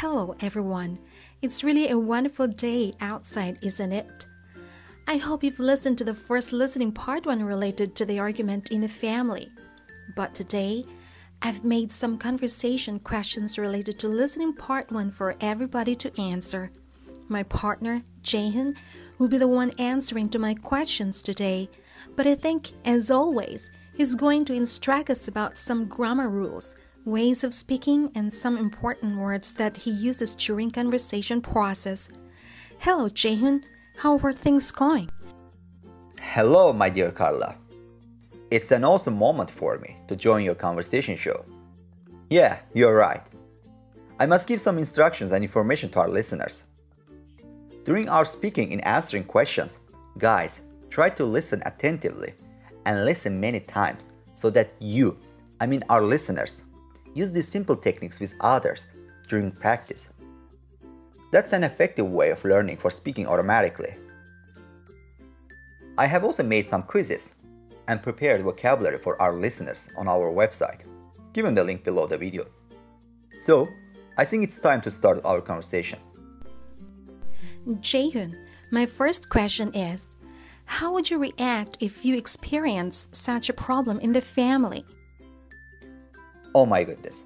Hello, everyone. It's really a wonderful day outside, isn't it? I hope you've listened to the first listening part one related to the argument in the family. But today, I've made some conversation questions related to listening part one for everybody to answer. My partner, Jaehyun, will be the one answering to my questions today. But I think, as always, he's going to instruct us about some grammar rules, ways of speaking, and some important words that he uses during conversation process. Hello, Jaehyun. How are things going? Hello, my dear Carla. It's an awesome moment for me to join your conversation show. Yeah, you're right. I must give some instructions and information to our listeners. During our speaking and answering questions, guys, try to listen attentively and listen many times so that our listeners, use these simple techniques with others during practice. That's an effective way of learning for speaking automatically. I have also made some quizzes and prepared vocabulary for our listeners on our website, given the link below the video. So, I think it's time to start our conversation. Jaehyun, my first question is, how would you react if you experience such a problem in the family? Oh my goodness,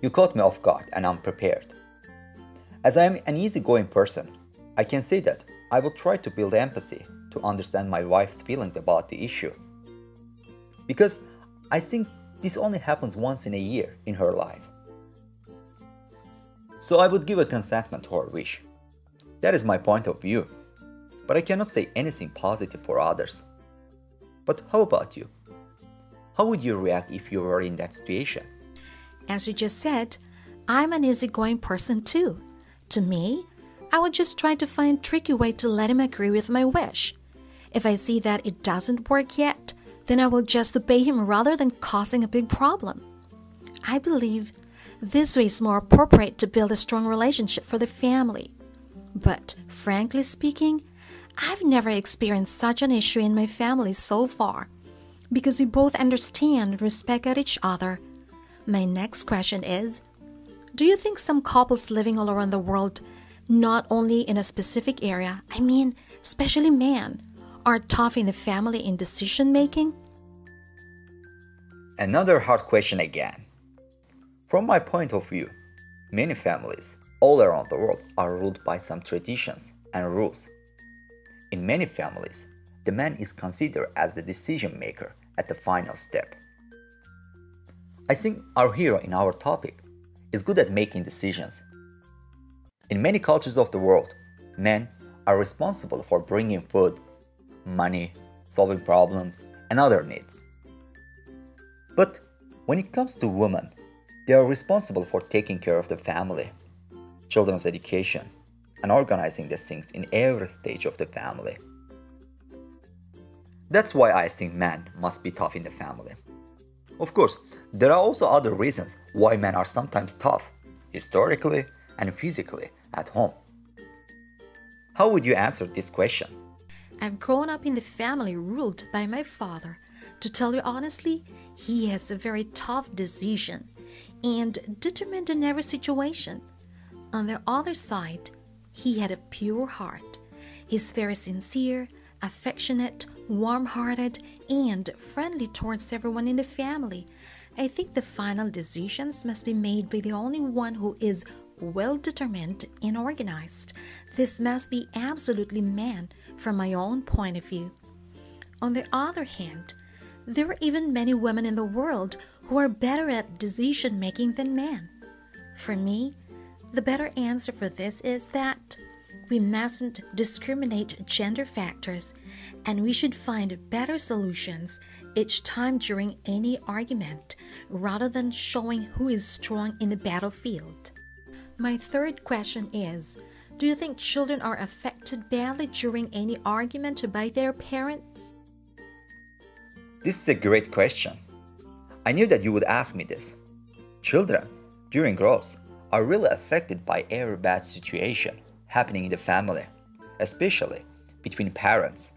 you caught me off guard and unprepared. As I am an easygoing person, I can say that I will try to build empathy to understand my wife's feelings about the issue. Because I think this only happens once in a year in her life. So I would give a consentment to her wish. That is my point of view. But I cannot say anything positive for others. But how about you? How would you react if you were in that situation? As you just said, I'm an easygoing person too. To me, I would just try to find a tricky way to let him agree with my wish. If I see that it doesn't work yet, then I will just obey him rather than causing a big problem. I believe this way is more appropriate to build a strong relationship for the family. But frankly speaking, I've never experienced such an issue in my family so far, because we both understand and respect each other. My next question is, do you think some couples living all around the world, not only in a specific area, especially men, are tough in the family in decision making? Another hard question again. From my point of view, many families all around the world are ruled by some traditions and rules. In many families, the man is considered as the decision maker at the final step. I think our hero in our topic is good at making decisions. In many cultures of the world, men are responsible for bringing food, money, solving problems, and other needs. But when it comes to women, they are responsible for taking care of the family, children's education, and organizing the things in every stage of the family. That's why I think men must be tough in the family. Of course, there are also other reasons why men are sometimes tough, historically and physically, at home. How would you answer this question? I've grown up in the family ruled by my father. To tell you honestly, he has a very tough decision and determined in every situation. On the other side, he had a pure heart. He's very sincere, affectionate, warm-hearted, and friendly towards everyone in the family. I think the final decisions must be made by the only one who is well-determined and organized. This must be absolutely man from my own point of view. On the other hand, there are even many women in the world who are better at decision-making than men. For me, the better answer for this is that we mustn't discriminate gender factors, and we should find better solutions each time during any argument, rather than showing who is strong in the battlefield. My third question is, do you think children are affected badly during any argument by their parents? This is a great question. I knew that you would ask me this. Children, during growth, are really affected by every bad situation happening in the family, especially between parents.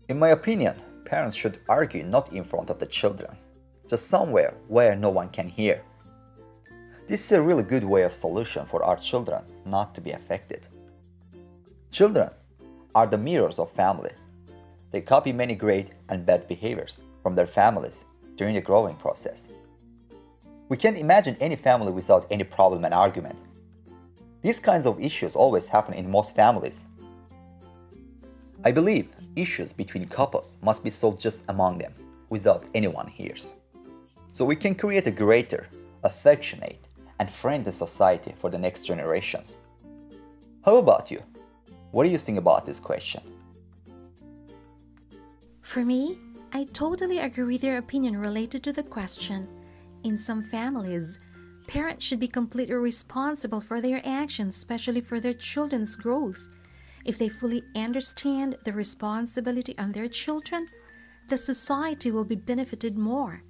In my opinion, parents should argue not in front of the children, just somewhere where no one can hear. This is a really good way of solution for our children not to be affected. Children are the mirrors of family. They copy many great and bad behaviors from their families during the growing process. We can't imagine any family without any problem and argument. These kinds of issues always happen in most families. I believe issues between couples must be solved just among them, without anyone hears. So we can create a greater, affectionate, and friendly society for the next generations. How about you? What do you think about this question? For me, I totally agree with your opinion related to the question. In some families, parents should be completely responsible for their actions, especially for their children's growth. If they fully understand the responsibility on their children, the society will be benefited more.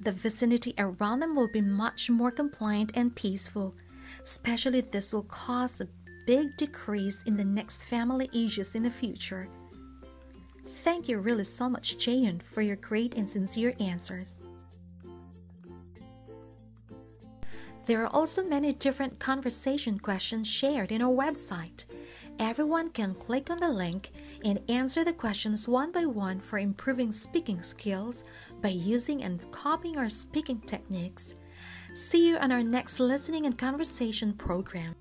The vicinity around them will be much more compliant and peaceful. Especially this will cause a big decrease in the next family issues in the future. Thank you really so much, Jaehyun, for your great and sincere answers. There are also many different conversation questions shared in our website. Everyone can click on the link and answer the questions one by one for improving speaking skills by using and copying our speaking techniques. See you on our next listening and conversation program.